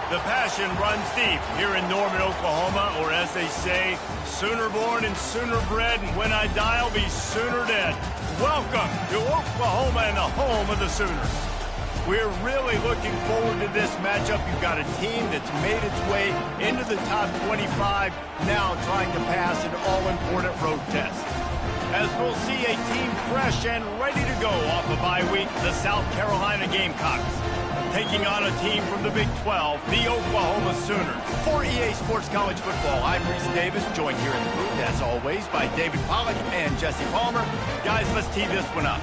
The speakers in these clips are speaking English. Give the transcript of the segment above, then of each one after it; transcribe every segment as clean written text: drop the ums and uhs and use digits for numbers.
The passion runs deep here in Norman, Oklahoma, or as they say, sooner born and sooner bred, and when I die, I'll be sooner dead. Welcome to Oklahoma and the home of the Sooners. We're really looking forward to this matchup. You've got a team that's made its way into the top 25, now trying to pass an all-important road test. As we'll see a team fresh and ready to go off a bye week, the South Carolina Gamecocks, taking on a team from the Big 12, the Oklahoma Sooners. For EA Sports College Football, I'm Reese Davis, joined here in the booth, as always, by David Pollack and Jesse Palmer. Guys, let's tee this one up.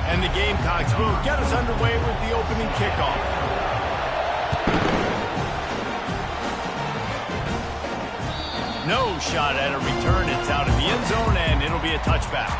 And the Gamecocks will get us underway with the opening kickoff. No shot at a return. It's out of the end zone, and it'll be a touchback.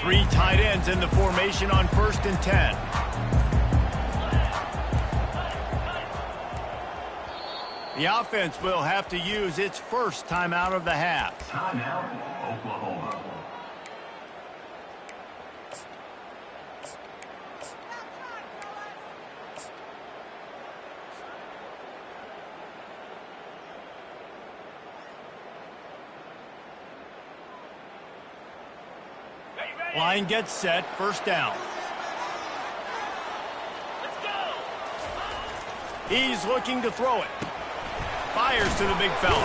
Three tight ends in the formation on 1st and 10. The offense will have to use its first timeout of the half. Timeout, Oklahoma. Line gets set, 1st down. Let's go. He's looking to throw it. Fires to the big fella.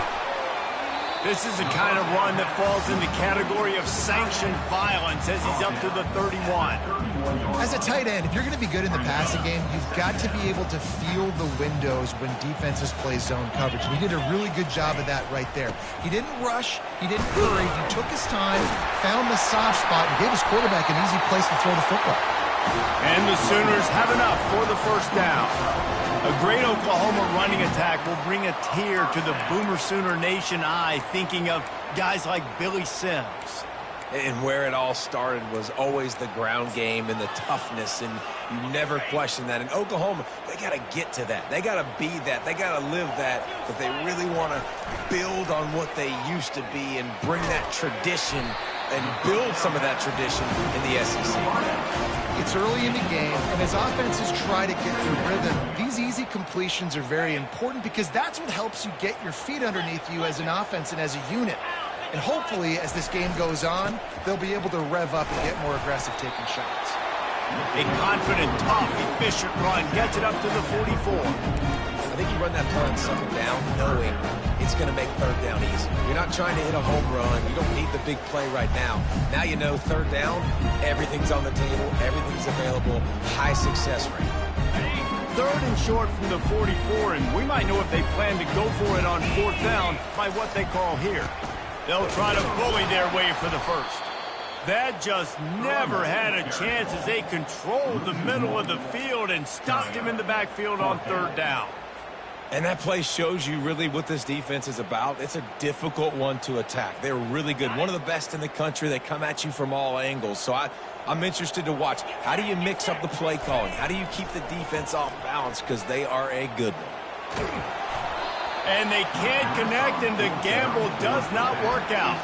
This is the kind of run that falls in the category of sanctioned violence as he's up to the 31. As a tight end, if you're going to be good in the passing game, you've got to be able to feel the windows when defenses play zone coverage. And he did a really good job of that right there. He didn't rush. He didn't hurry. He took his time, found the soft spot, and gave his quarterback an easy place to throw the football. And the Sooners have enough for the 1st down. A great Oklahoma running attack will bring a tear to the Boomer Sooner Nation eye, thinking of guys like Billy Sims. And where it all started was always the ground game and the toughness, and you never question that. In Oklahoma, they got to get to that. They got to be that. They got to live that. But they really want to build on what they used to be and bring that tradition and build some of that tradition in the SEC. It's early in the game, and as offenses try to get the rhythm, these easy completions are very important because that's what helps you get your feet underneath you as an offense and as a unit. And hopefully, as this game goes on, they'll be able to rev up and get more aggressive taking shots. A confident, tough, efficient run gets it up to the 44. I think you run that play on 2nd down knowing it's going to make 3rd down easy. You're not trying to hit a home run. You don't need the big play right now. Now you know 3rd down, everything's on the table, everything's available, high success rate. 3rd and short from the 44, and we might know if they plan to go for it on 4th down by what they call here. They'll try to bully their way for the 1st. That just never had a chance as they controlled the middle of the field and stopped him in the backfield on 3rd down. And that play shows you really what this defense is about. It's a difficult one to attack. They're really good. One of the best in the country. They come at you from all angles. So I'm interested to watch. How do you mix up the play calling? How do you keep the defense off balance? Because they are a good one. And they can't connect, and the gamble does not work out.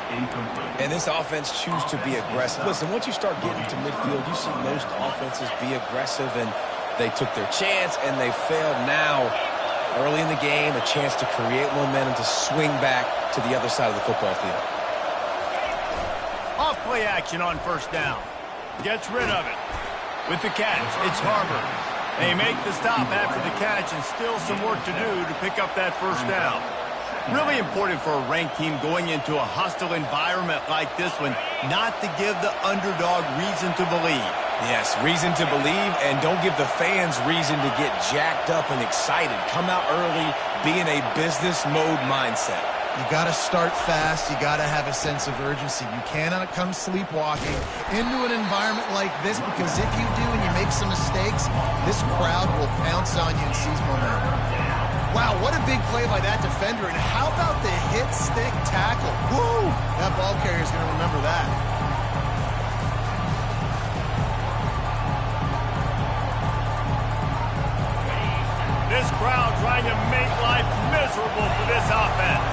And this offense chooses to be aggressive. Listen, once you start getting to midfield, you see most offenses be aggressive, and they took their chance, and they failed now. Early in the game, a chance to create momentum to swing back to the other side of the football field. Off play action on 1st down. Gets rid of it. With the catch, it's Harbor. They make the stop after the catch, and still some work to do to pick up that 1st down. Really important for a ranked team going into a hostile environment like this one, not to give the underdog reason to believe. Yes, reason to believe, and don't give the fans reason to get jacked up and excited. Come out early, be in a business mode mindset. You got to start fast. You got to have a sense of urgency. You cannot come sleepwalking into an environment like this, because if you do and you make some mistakes, this crowd will pounce on you and seize momentum. Wow, what a big play by that defender. And how about the hit stick tackle? Woo! That ball carrier is going to remember that. trying to make life miserable for this offense.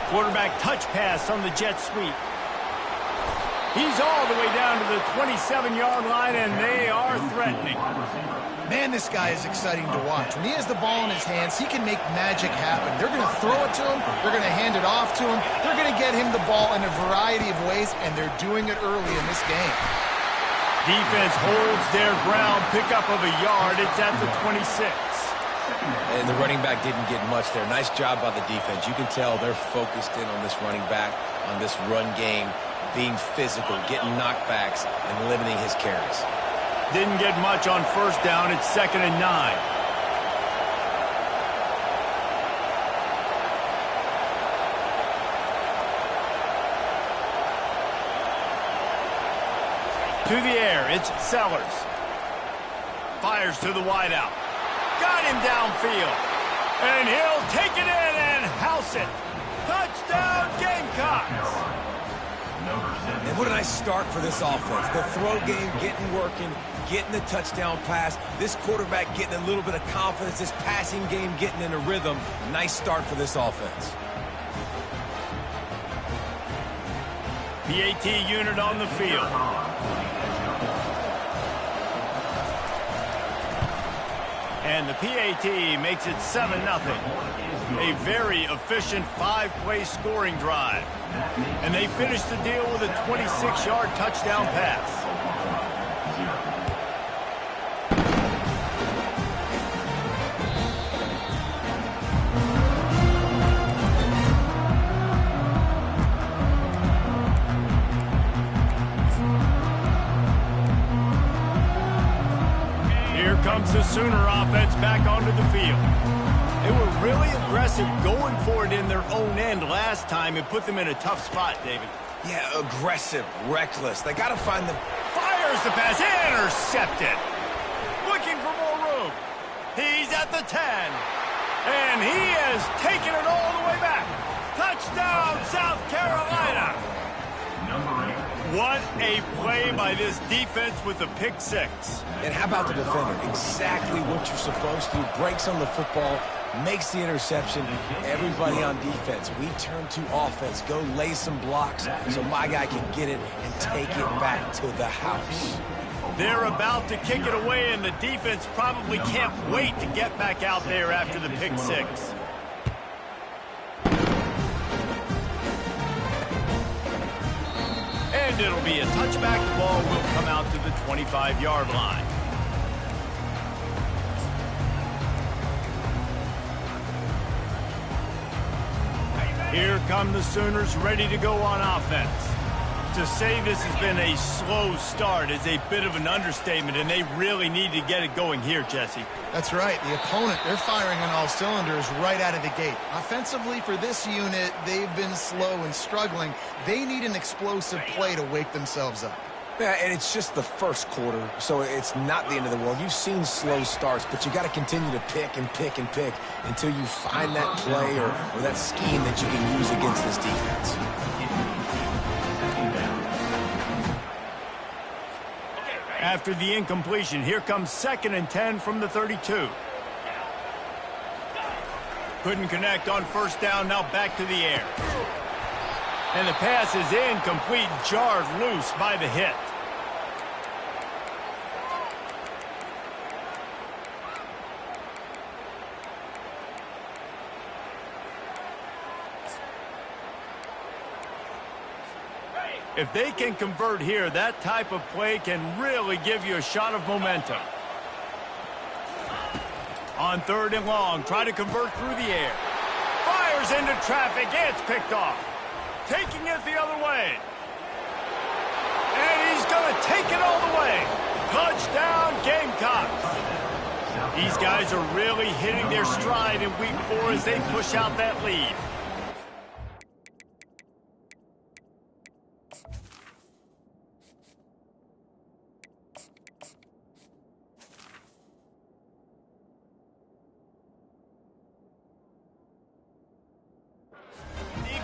Quarterback touch pass on the jet sweep. He's all the way down to the 27-yard line, and they are threatening. Man, this guy is exciting to watch. When he has the ball in his hands, he can make magic happen. They're going to throw it to him. They're going to hand it off to him. They're going to get him the ball in a variety of ways, and they're doing it early in this game. Defense holds their ground, pickup of a yard. It's at the 26. And the running back didn't get much there. Nice job by the defense. You can tell they're focused in on this running back, on this run game, being physical, getting knockbacks, and limiting his carries. Didn't get much on first down. It's 2nd and 9. To the air, it's Sellers. Fires to the wideout. Got him downfield. And he'll take it in and house it. Touchdown, Gamecocks. And what a nice start for this offense. The throw game getting working, getting the touchdown pass. This quarterback getting a little bit of confidence. This passing game getting in a rhythm. Nice start for this offense. PAT unit on the field. And the PAT makes it 7-0. A very efficient 5-play scoring drive. And they finish the deal with a 26-yard touchdown pass. Here comes the Sooner offense back onto the field. They were really aggressive going for it in their own end last time. It put them in a tough spot, David. Yeah, aggressive, reckless. They got to find the... Fires the pass, intercepted. Looking for more room. He's at the 10. And he has taken it all the way back. Touchdown, South Carolina. What a play by this defense with the pick six. And how about the defender? Exactly what you're supposed to. Breaks on the football, makes the interception. Everybody on defense, we turn to offense. Go lay some blocks so my guy can get it and take it back to the house. They're about to kick it away, and the defense probably can't wait to get back out there after the pick six. And it'll be a touchback. The ball will come out to the 25-yard line. Here come the Sooners ready to go on offense. To say this has been a slow start is a bit of an understatement, and they really need to get it going here, Jesse. That's right. The opponent, they're firing on all cylinders right out of the gate. Offensively, for this unit, they've been slow and struggling. They need an explosive play to wake themselves up. Yeah, and it's just the first quarter, so it's not the end of the world. You've seen slow starts, but you got to continue to pick and pick and pick until you find that play or that scheme that you can use against this defense. After the incompletion, here comes 2nd and 10 from the 32. Couldn't connect on first down, now back to the air. And the pass is incomplete, jarred loose by the hit. If they can convert here, that type of play can really give you a shot of momentum. On 3rd and long, try to convert through the air. Fires into traffic, it's picked off. Taking it the other way. And he's going to take it all the way. Touchdown, Gamecocks. These guys are really hitting their stride in week 4 as they push out that lead.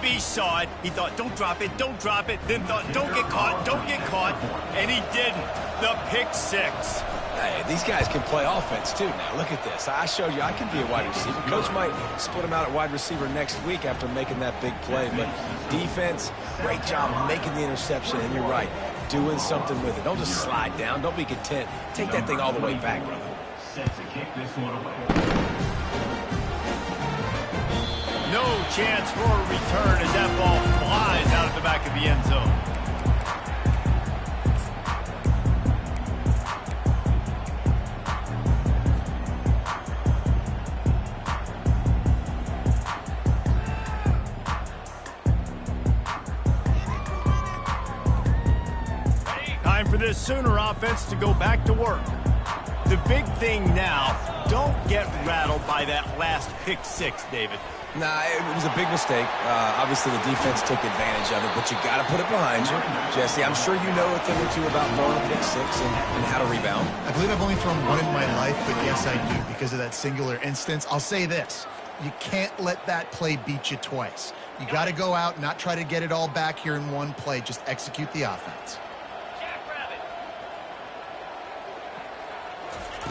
He saw it. He thought, don't drop it, don't drop it. Then thought, don't get caught, and he didn't. The pick six. Hey, these guys can play offense, too. Now, look at this. I showed you I can be a wide receiver. Coach might split him out at wide receiver next week after making that big play. But defense, great job making the interception. And you're right, doing something with it. Don't just slide down. Don't be content. Take that thing all the way back, brother. Set to kick this one away. No chance for a return as that ball flies out of the back of the end zone. Time for this Sooner offense to go back to work. The big thing now, don't get rattled by that last pick six, David. Nah, it was a big mistake. Obviously, the defense took advantage of it, but you got to put it behind you. Jesse, I'm sure you know a thing or two about throwing a pick six and how to rebound. I believe I've only thrown one in my life, but yes, I do because of that singular instance. I'll say this. You can't let that play beat you twice. You got to go out and not try to get it all back here in one play. Just execute the offense.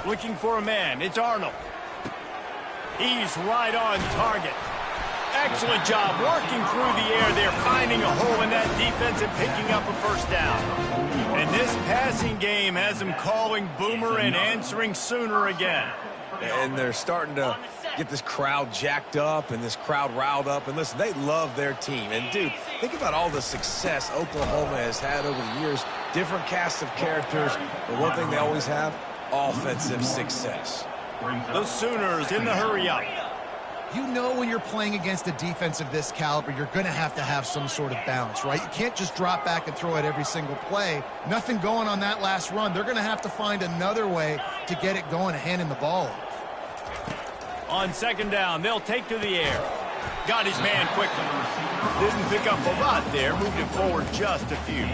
Looking for a man. It's Arnold. He's right on target. Excellent job working through the air there, finding a hole in that defense and picking up a first down. And this passing game has him calling Boomer and answering Sooner again. And they're starting to get this crowd jacked up and this crowd riled up. And listen, they love their team. And, dude, think about all the success Oklahoma has had over the years. Different casts of characters. But one thing they always have, offensive success. The Sooners in the hurry up. You know when you're playing against a defense of this caliber, you're going to have some sort of balance, right? You can't just drop back and throw it every single play. Nothing going on that last run. They're going to have to find another way to get it going and handing the ball off. On second down, they'll take to the air. Got his man quickly. Didn't pick up a lot there, moved it forward just a few.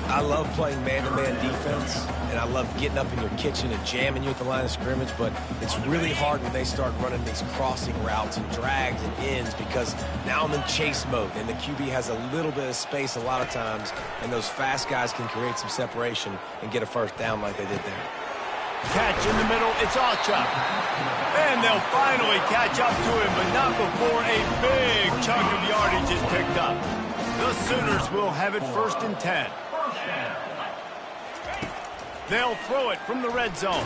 I love playing man-to-man defense, and I love getting up in your kitchen and jamming you at the line of scrimmage, but it's really hard when they start running these crossing routes and drags and ends because now I'm in chase mode, and the QB has a little bit of space a lot of times, and those fast guys can create some separation and get a first down like they did there. Catch in the middle, it's Achuk. And they'll finally catch up to him, but not before a big chunk of yardage is picked up. The Sooners will have it 1st and 10. They'll throw it from the red zone.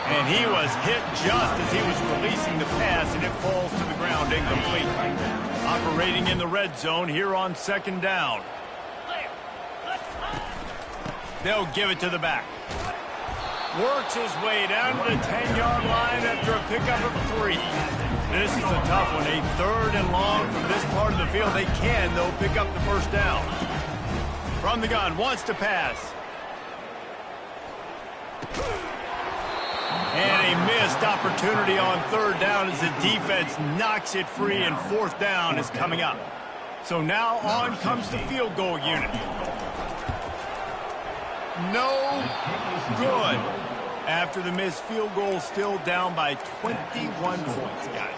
And he was hit just as he was releasing the pass, and it falls to the ground incomplete. Operating in the red zone here on second down. They'll give it to the back. Works his way down to the 10-yard line after a pickup of 3. This is a tough one. A 3rd and long from this part of the field. They can, though, pick up the first down. From the gun, wants to pass. And a missed opportunity on 3rd down as the defense knocks it free, and 4th down is coming up. So now on comes the field goal unit. No good. After the missed field goal, still down by 21 points, guys.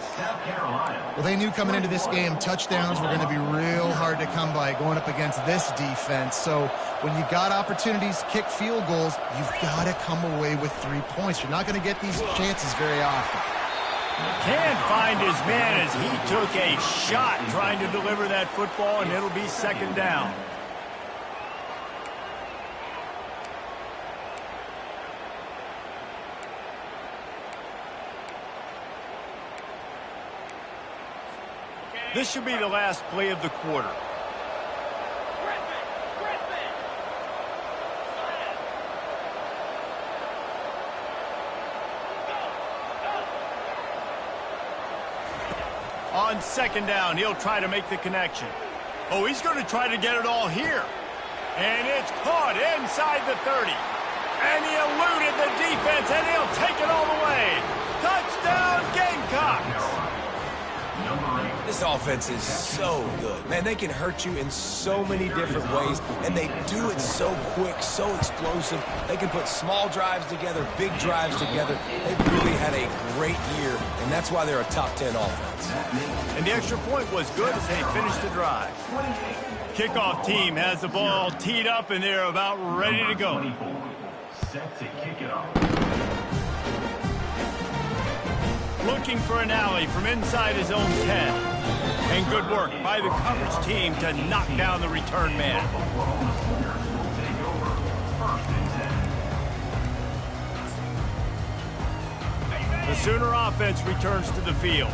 Well, they knew coming into this game touchdowns were going to be real hard to come by going up against this defense. So when you got opportunities to kick field goals, you've got to come away with 3 points. You're not going to get these chances very often. Can't find his man as he took a shot trying to deliver that football, and it'll be 2nd down. This should be the last play of the quarter. On 2nd down, he'll try to make the connection. Oh, he's going to try to get it all here. And it's caught inside the 30. And he eluded the defense, and he'll take it all the way. Touchdown, Gamecocks! This offense is so good. Man, they can hurt you in so many different ways, and they do it so quick, so explosive. They can put small drives together, big drives together. They've really had a great year, and that's why they're a top 10 offense. And the extra point was good as they finished the drive. Kickoff team has the ball teed up, and they're about ready to go. set to kick it off. Looking for an alley from inside his own 10. And good work by the coverage team to knock down the return man. The Sooner offense returns to the field.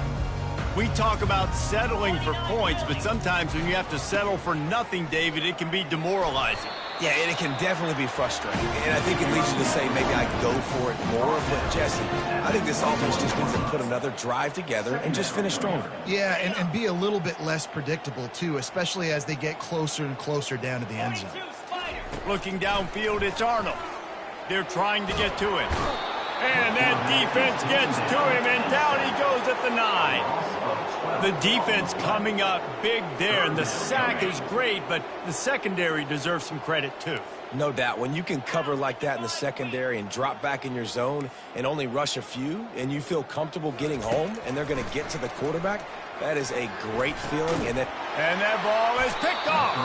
We talk about settling for points, but sometimes when you have to settle for nothing, David, it can be demoralizing. Yeah, and it can definitely be frustrating. And I think it leads you to say maybe I go for it more. But, Jesse, I think this offense just needs to put another drive together and just finish stronger. Yeah, and be a little bit less predictable, too, especially as they get closer and closer down to the end zone. Looking downfield, it's Arnold. They're trying to get to him. And that defense gets to him, and down he goes at the 9. The defense coming up big there, and the sack is great, but the secondary deserves some credit, too. No doubt. When you can cover like that in the secondary and drop back in your zone and only rush a few, and you feel comfortable getting home, and they're going to get to the quarterback, that is a great feeling. And that ball is picked off.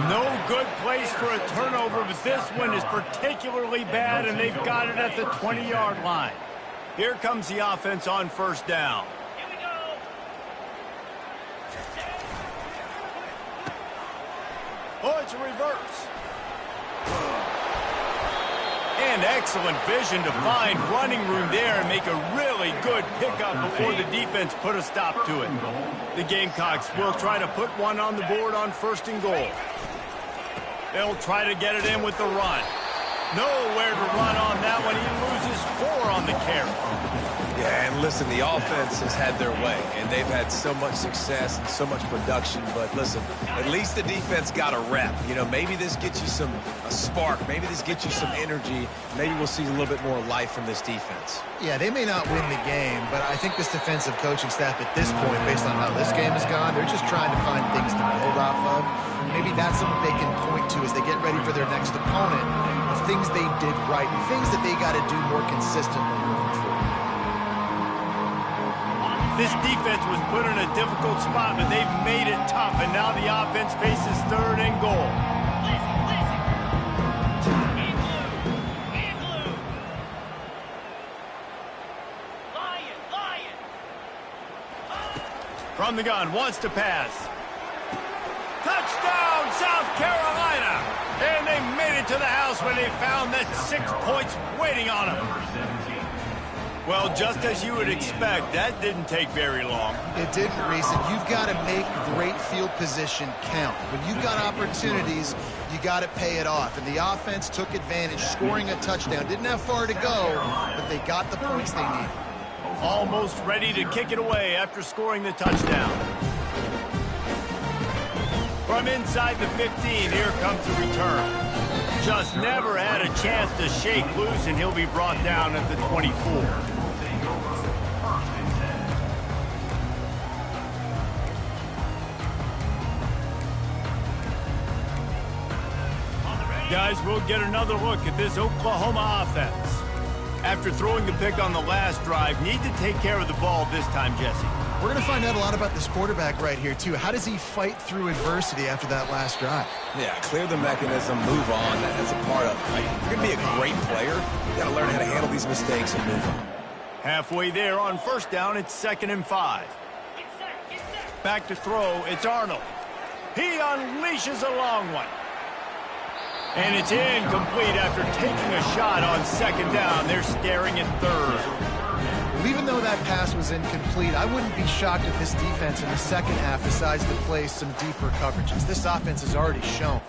No good place for a turnover, but this one is particularly bad, and they've got it at the 20-yard line. Here comes the offense on first down. Oh, it's a reverse. And excellent vision to find running room there and make a really good pickup before the defense put a stop to it. The Gamecocks will try to put one on the board on first and goal. They'll try to get it in with the run. Nowhere to run on that one. He loses 4 on the carry. Yeah, and listen, the offense has had their way, and they've had so much success and so much production. But listen, at least the defense got a rep. You know, maybe this gets you a spark. Maybe this gets you some energy. Maybe we'll see a little bit more life from this defense. Yeah, they may not win the game, but I think this defensive coaching staff at this point, based on how this game has gone, they're just trying to find things to build off of. Maybe that's something they can point to as they get ready for their next opponent, of things they did right, things that they got to do more consistently moving forward. This defense was put in a difficult spot, but they've made it tough, and now the offense faces third and goal. From the gun, wants to pass. Touchdown, South Carolina! And they made it to the house when they found that 6 points waiting on them. Well, just as you would expect, that didn't take very long. It didn't, Reese. You've got to make great field position count. When you've got opportunities, you got to pay it off. And the offense took advantage, scoring a touchdown. Didn't have far to go, but they got the points they needed. Almost ready to kick it away after scoring the touchdown. From inside the 15, here comes the return. Just never had a chance to shake loose, and he'll be brought down at the 24. Guys, we'll get another look at this Oklahoma offense. After throwing the pick on the last drive, need to take care of the ball this time, Jesse. We're going to find out a lot about this quarterback right here, too. How does he fight through adversity after that last drive? Yeah, clear the mechanism, move on. That's a part of it. Right? If you're going to be a great player, you got to learn how to handle these mistakes and move on. Halfway there on first down, it's 2nd and 5. Back to throw, it's Arnold. He unleashes a long one. And it's incomplete after taking a shot on 2nd down. They're staring at 3rd. Well, even though that pass was incomplete, I wouldn't be shocked if this defense in the second half decides to play some deeper coverages. This offense has already shown.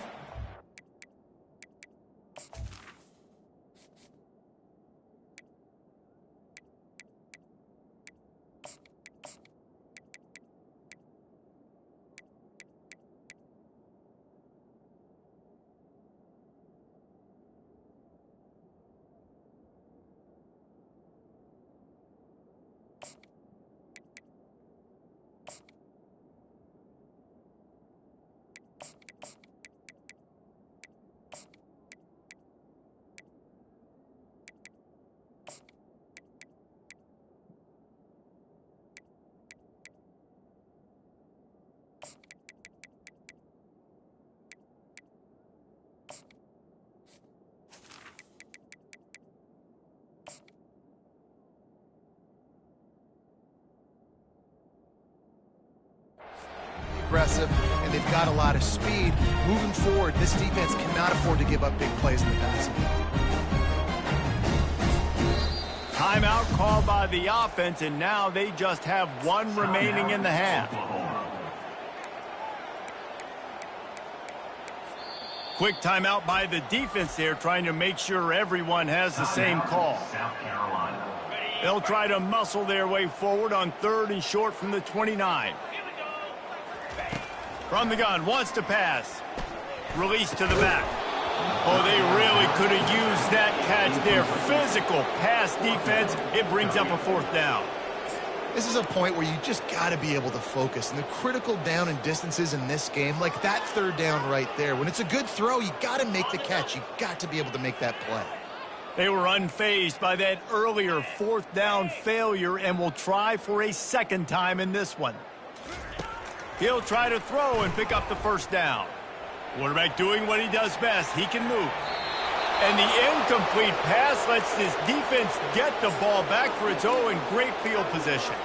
aggressive, and they've got a lot of speed. Moving forward, this defense cannot afford to give up big plays in the passing game. Timeout called by the offense, and now they just have one remaining in the half. Quick timeout by the defense there, trying to make sure everyone has the same call. They'll try to muscle their way forward on 3rd and short from the 29. From the gun, wants to pass. Release to the back. Oh, they really could have used that catch there. Physical pass defense. It brings up a 4th down. This is a point where you just got to be able to focus. And the critical down and distances in this game, like that 3rd down right there, when it's a good throw, you got to make the catch. You got to be able to make that play. They were unfazed by that earlier 4th down failure and will try for a 2nd time in this one. He'll try to throw and pick up the 1st down. Quarterback doing what he does best. He can move. And the incomplete pass lets this defense get the ball back for its own. Great field position.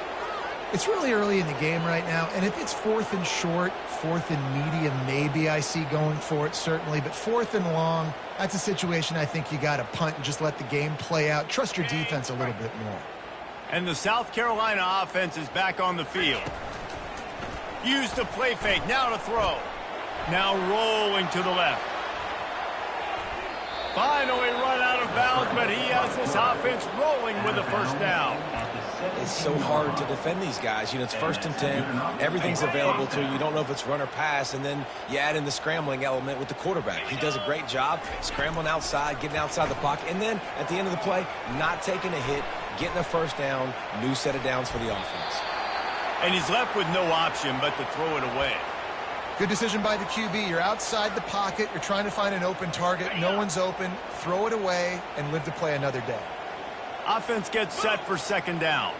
It's really early in the game right now, and if it's 4th and short, 4th and medium, maybe I see going for it, certainly. But 4th and long, that's a situation I think you got to punt and just let the game play out. Trust your defense a little bit more. And the South Carolina offense is back on the field. Use the play fake, now to throw. Now rolling to the left. Finally run out of bounds, but he has this offense rolling with a 1st down. It's so hard to defend these guys. You know, it's 1st and 10. Everything's available to you. You don't know if it's run or pass, and then you add in the scrambling element with the quarterback. He does a great job scrambling outside, getting outside the pocket, and then at the end of the play, not taking a hit, getting a 1st down, new set of downs for the offense. And he's left with no option but to throw it away. Good decision by the QB. You're outside the pocket. You're trying to find an open target. No one's open. Throw it away and live to play another day. Offense gets set for 2nd down.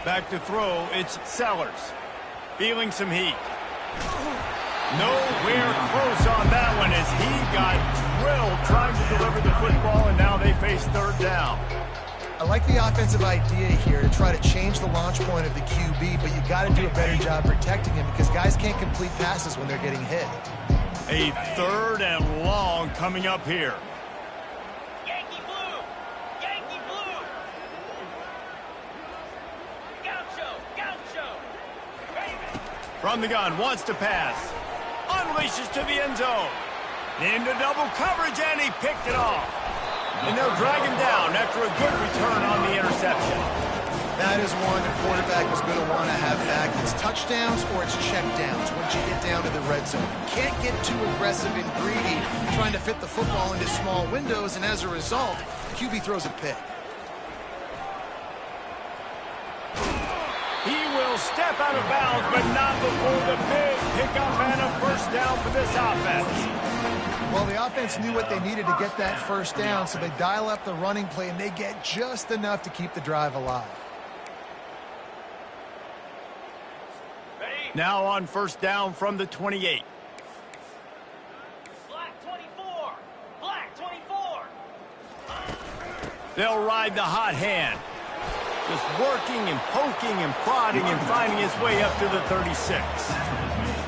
Back to throw, it's Sellers. Feeling some heat. Nowhere close on that one as he got drilled trying to deliver the football, and now they face 3rd down. I like the offensive idea here to try to change the launch point of the QB, but you got to do a better job protecting him because guys can't complete passes when they're getting hit. A 3rd and long coming up here. Yankee blue! Yankee blue! Gaucho! Gaucho! From the gun, wants to pass. Unleashes to the end zone. Into double coverage, and he picked it off. And they'll drag him down after a good return on the interception. That is one the quarterback is going to want to have back. It's touchdowns or it's check downs once you get down to the red zone. You can't get too aggressive and greedy trying to fit the football into small windows, and as a result, the QB throws a pick. He will step out of bounds, but not before the big pickup and a 1st down for this offense. Well, the offense knew what they needed to get that 1st down, so they dial up the running play, and they get just enough to keep the drive alive. Now on 1st down from the 28. Black 24! Black 24! They'll ride the hot hand. Just working and poking and prodding and finding his way up to the 36.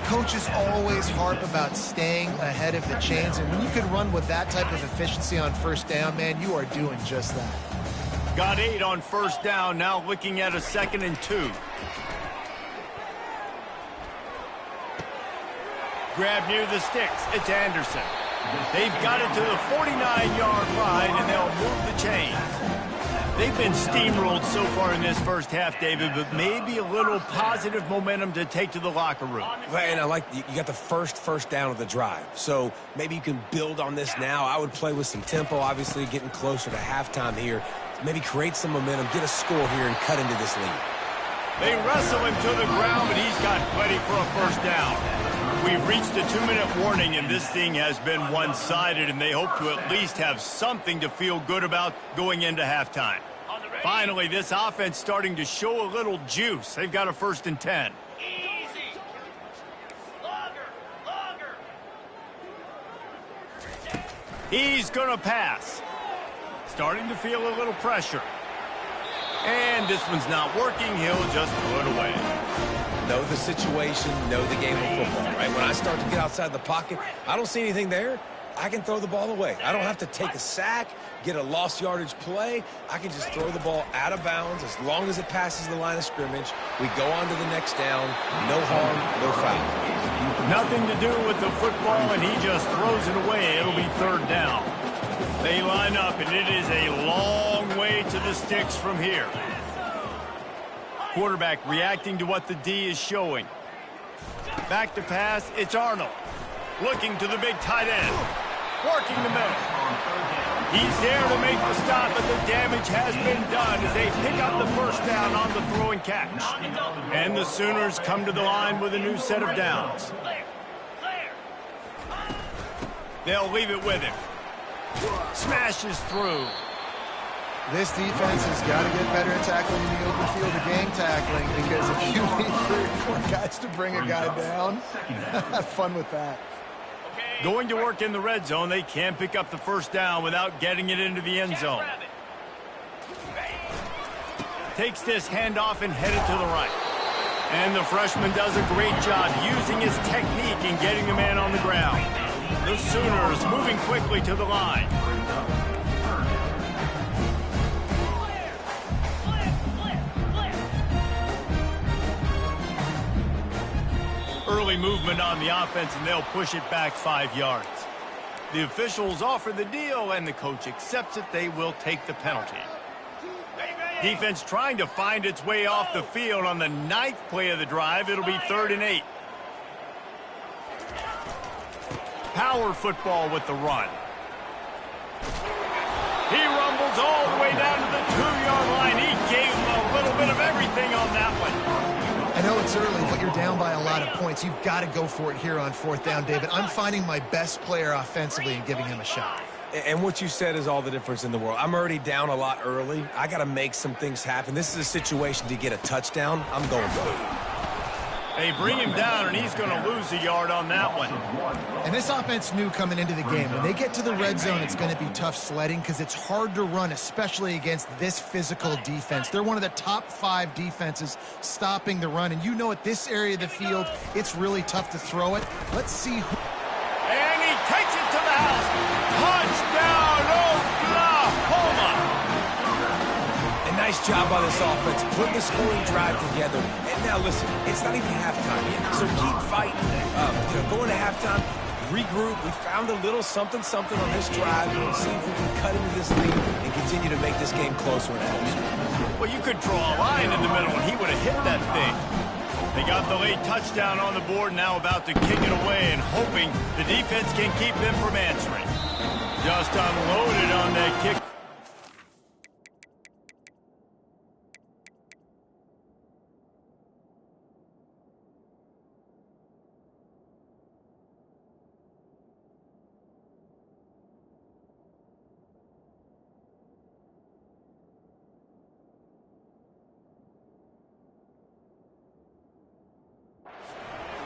Coaches always harp about staying ahead of the chains, and when you can run with that type of efficiency on 1st down, man, you are doing just that. Got 8 on 1st down, now looking at a 2nd and 2. Grab near the sticks, it's Anderson. They've got it to the 49-yard line, and they'll move the chains. They've been steamrolled so far in this 1st half, David, but maybe a little positive momentum to take to the locker room. And I like you got the first down of the drive, so maybe you can build on this now. I would play with some tempo, obviously getting closer to halftime here. Maybe create some momentum, get a score here, and cut into this lead. They wrestle him to the ground, but he's got plenty for a 1st down. We've reached a 2-minute warning, and this thing has been one-sided, and they hope to at least have something to feel good about going into halftime. Finally, this offense starting to show a little juice. They've got a 1st and 10. Easy! Longer! Longer! He's going to pass. Starting to feel a little pressure. And this one's not working. He'll just throw it away. Know the situation, know the game of football, right? When I start to get outside the pocket, I don't see anything there. I can throw the ball away. I don't have to take a sack, get a lost yardage play. I can just throw the ball out of bounds as long as it passes the line of scrimmage. We go on to the next down. No harm, no foul. Nothing to do with the football, and he just throws it away. It'll be third down. They line up, and it is a long way to the sticks from here. Quarterback reacting to what the D is showing. Back to pass, it's Arnold. Looking to the big tight end. Working the middle. He's there to make the stop, but the damage has been done as they pick up the first down on the throwing catch. And the Sooners come to the line with a new set of downs. They'll leave it with him. Smashes through. This defense has got to get better at tackling in the open field of gang tackling, because if you need 3 or 4 guys to bring a guy down, have fun with that. Going to work in the red zone. They can't pick up the first down without getting it into the end zone. Takes this handoff and headed to the right. And the freshman does a great job using his technique and getting the man on the ground. The Sooners moving quickly to the line. Early movement on the offense, and they'll push it back 5 yards. The officials offer the deal, and the coach accepts it. They will take the penalty. Defense trying to find its way off the field on the 9th play of the drive. It'll be 3rd and 8. Power football with the run. He rumbles all the way down to the 2-yard line. He gave him a little bit of everything on that one. I know it's early, but you're down by a lot of points. You've got to go for it here on 4th down, David. I'm finding my best player offensively and giving him a shot. And what you said is all the difference in the world. I'm already down a lot early. I got to make some things happen. This is a situation to get a touchdown. I'm going for it. They bring him down, and he's going to lose a yard on that one. And this offense knew coming into the game, when they get to the red zone, it's going to be tough sledding because it's hard to run, especially against this physical defense. They're one of the top 5 defenses stopping the run, and you know at this area of the field, it's really tough to throw it. Let's see who... And he takes it to the house. Touchdown, Oklahoma! Nice job by this offense, putting the scoring drive together. And now listen, it's not even halftime yet, so keep fighting. Going to halftime, regroup. We found a little something on this drive. See if we can cut into this lead and continue to make this game closer and closer. Well, you could draw a line in the middle, and he would have hit that thing. They got the late touchdown on the board, now about to kick it away and hoping the defense can keep them from answering. Just unloaded on that kick.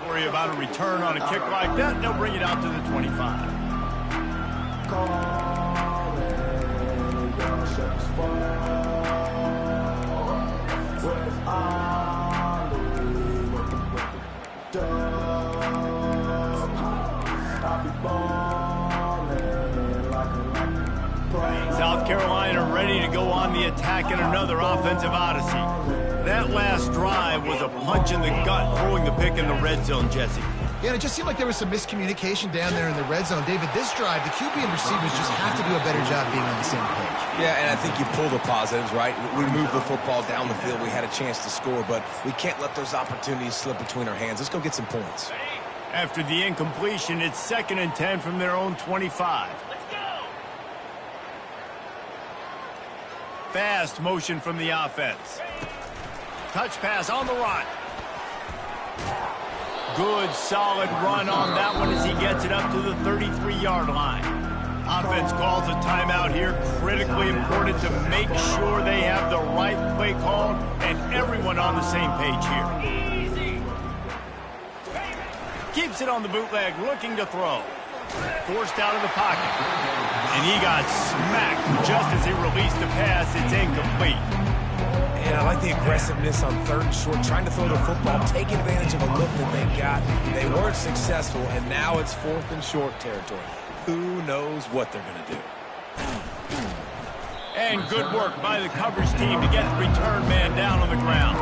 Worry about a return on a kick like that. They'll bring it out to the 25. South Carolina ready to go on the attack in another offensive odyssey. That last drive was a punch in the gut, throwing the pick in the red zone, Jesse. Yeah, and it just seemed like there was some miscommunication down there in the red zone. David, this drive, the QB and receivers just have to do a better job being on the same page. Yeah, and I think you pull the positives, right? We moved the football down the field. We had a chance to score, but we can't let those opportunities slip between our hands. Let's go get some points. After the incompletion, it's 2nd and 10 from their own 25. Fast motion from the offense. Touch pass on the run. Good, solid run on that one as he gets it up to the 33-yard line. Offense calls a timeout here. Critically important to make sure they have the right play called and everyone on the same page here. Keeps it on the bootleg, looking to throw. Forced out of the pocket. And he got smacked just as he released the pass. It's incomplete. And I like the aggressiveness on 3rd and short, trying to throw the football, take advantage of a look that they got. They weren't successful, and now it's 4th and short territory. Who knows what they're going to do? And good work by the coverage team to get the return man down on the ground.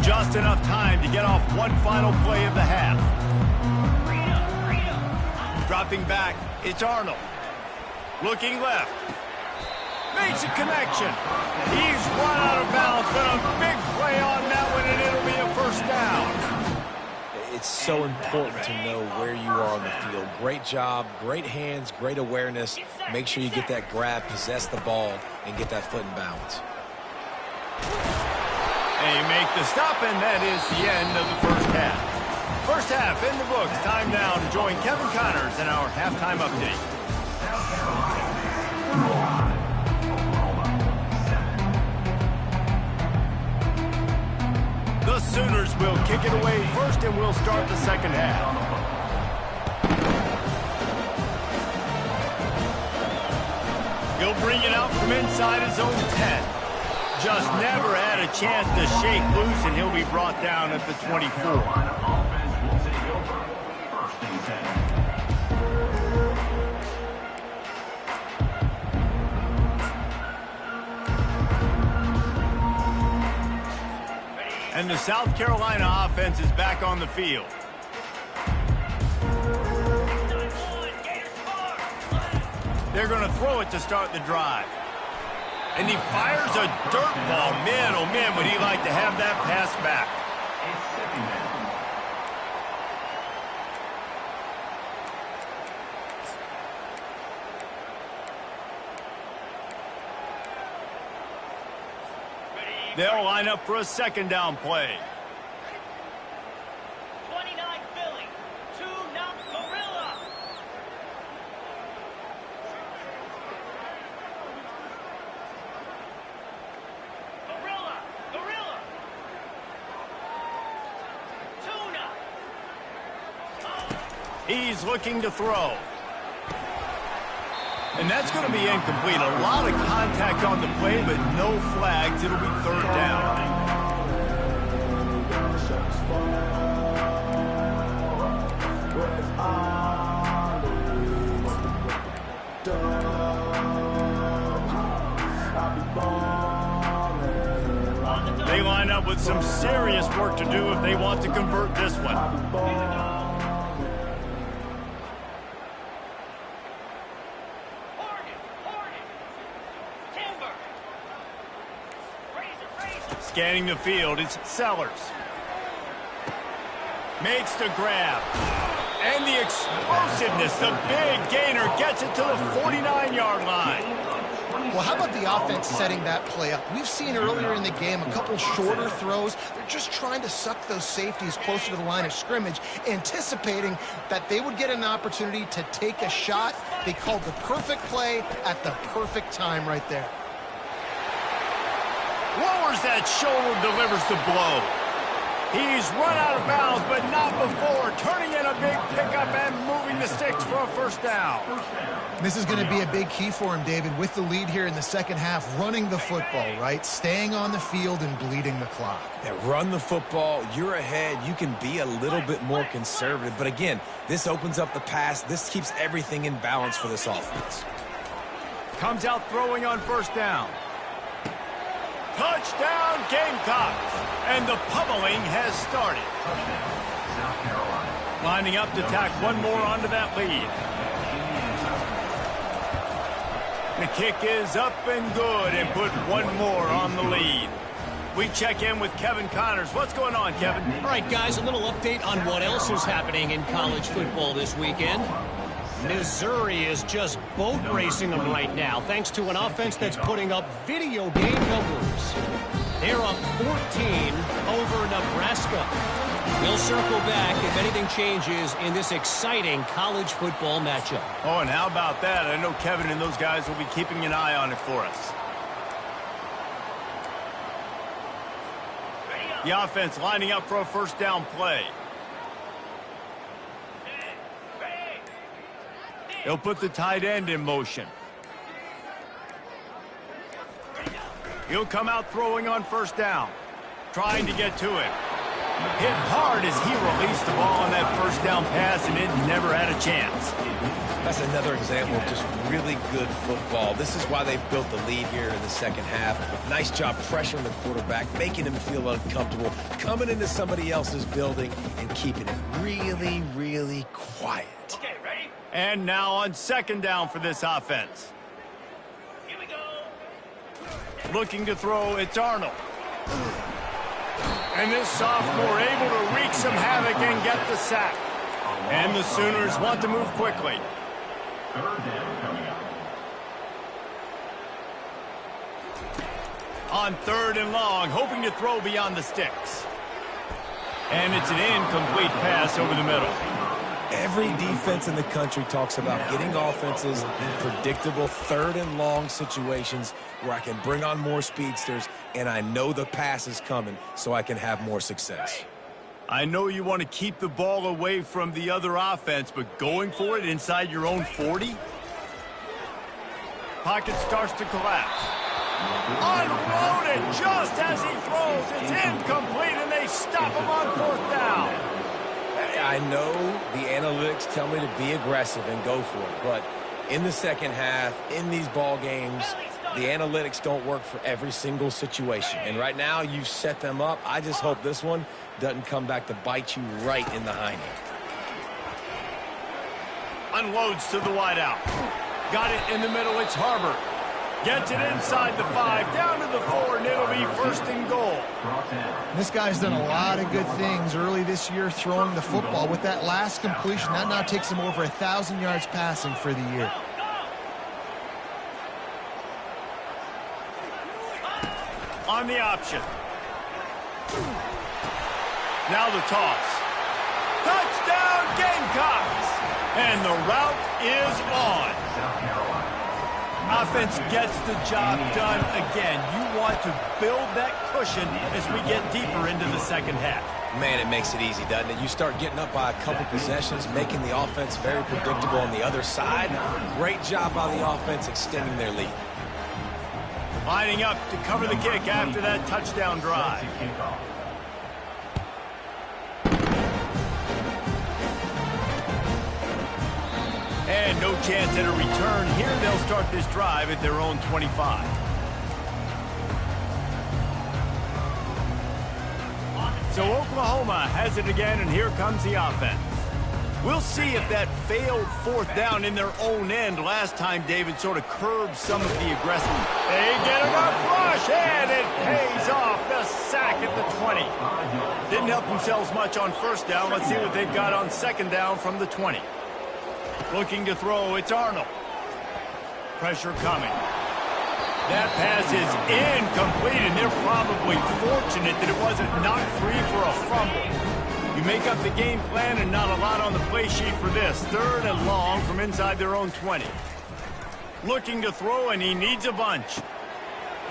Just enough time to get off one final play of the half. Dropping back, it's Arnold. Looking left. Makes a connection. He's run out of bounds, but a big play on that one, and it'll be a 1st down. It's so important to know where you are on the field. Great job, great hands, great awareness. Make sure you get that grab, possess the ball, and get that foot in bounds. They make the stop, and that is the end of the 1st half. 1st half in the books. Time now to join Kevin Connors in our halftime update. The Sooners will kick it away first, and we'll start the 2nd half. He'll bring it out from inside his own 10. Just never had a chance to shake loose, and he'll be brought down at the 24. And the South Carolina offense is back on the field. They're going to throw it to start the drive. And he fires a dirt ball. Man, oh man, would he like to have that pass back. They'll line up for a 2nd down play. 29 Philly. 2-0 Gorilla. Gorilla. 2-0. He's looking to throw. And that's going to be incomplete. A lot of contact on the play, but no flags. It'll be 3rd down. They line up with some serious work to do if they want to convert this one. Scanning the field, it's Sellers. Makes the grab. And the explosiveness, the big gainer gets it to the 49-yard line. Well, how about the offense setting that play up? We've seen earlier in the game a couple shorter throws. They're just trying to suck those safeties closer to the line of scrimmage, anticipating that they would get an opportunity to take a shot. They called the perfect play at the perfect time right there. Lowers that shoulder, delivers the blow. He's run out of bounds, but not before. Turning in a big pickup and moving the sticks for a 1st down. This is going to be a big key for him, David, with the lead here in the 2nd half, running the football, right? Staying on the field and bleeding the clock. Yeah, run the football. You're ahead. You can be a little bit more conservative. But again, this opens up the pass. This keeps everything in balance for this offense. Comes out throwing on 1st down. Touchdown, Gamecocks! And the pummeling has started. Lining up to tack one more onto that lead. The kick is up and good and put one more on the lead. We check in with Kevin Connors. What's going on, Kevin? All right, guys, a little update on what else is happening in college football this weekend. Missouri is just boat racing them right now, thanks to an offense that's putting up video game numbers. They're up 14 over Nebraska. We'll circle back if anything changes in this exciting college football matchup. Oh, and how about that? I know Kevin and those guys will be keeping an eye on it for us. The offense lining up for a first down play. They'll put the tight end in motion. He'll come out throwing on first down, trying to get to it. Hit hard as he released the ball on that first down pass, and it never had a chance. That's another example of just really good football. This is why they've built the lead here in the second half. Nice job pressuring the quarterback, making him feel uncomfortable, coming into somebody else's building and keeping it really, really quiet. Okay, ready? And now on second down for this offense. Here we go. Looking to throw, it's Arnold. And this sophomore able to wreak some havoc and get the sack. And the Sooners want to move quickly. Third down coming up. On third and long, hoping to throw beyond the sticks. And it's an incomplete pass over the middle. Every defense in the country talks about getting offenses in predictable third and long situations where I can bring on more speedsters and I know the pass is coming so I can have more success. I know you want to keep the ball away from the other offense, but going for it inside your own 40? Pocket starts to collapse. Unloaded just as he throws. It's incomplete, and they stop him on fourth down. I know the analytics tell me to be aggressive and go for it, but in the second half, in these ball games, the analytics don't work for every single situation. And right now, you've set them up. I just hope this one doesn't come back to bite you right in the hind end. Unloads to the wideout. Got it in the middle. It's Harbor. Gets it inside the 5, down to the 4, and it'll be first and goal. This guy's done a lot of good things early this year throwing the football. With that last completion, that now takes him over 1,000 yards passing for the year. On the option. Now the toss. Touchdown Gamecocks! And the route is on. Offense gets the job done again. You want to build that cushion as we get deeper into the second half. Man, it makes it easy, doesn't it? You start getting up by a couple possessions, making the offense very predictable on the other side. Great job by the offense extending their lead. Lining up to cover the kick after that touchdown drive. And no chance at a return. Here they'll start this drive at their own 25. So Oklahoma has it again, and here comes the offense. We'll see if that failed fourth down in their own end last time David sort of curbed some of the aggressive. They get enough rush, and it pays off. The sack at the 20. Didn't help themselves much on first down. Let's see what they've got on second down from the 20. Looking to throw, it's Arnold. Pressure coming. That pass is incomplete, and they're probably fortunate that it wasn't knocked free for a fumble. You make up the game plan and not a lot on the play sheet for this. Third and long from inside their own 20. Looking to throw, and he needs a bunch.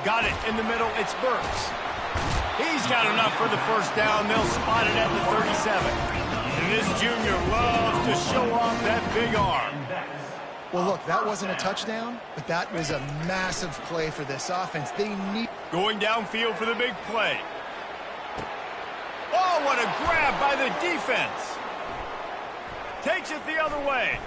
Got it in the middle, it's Burks. He's got enough for the first down. They'll spot it at the 37. And this junior loves to show off that big arm. Well, look, that wasn't a touchdown, but that was a massive play for this offense. They need... Going downfield for the big play. Oh, what a grab by the defense. Takes it the other way.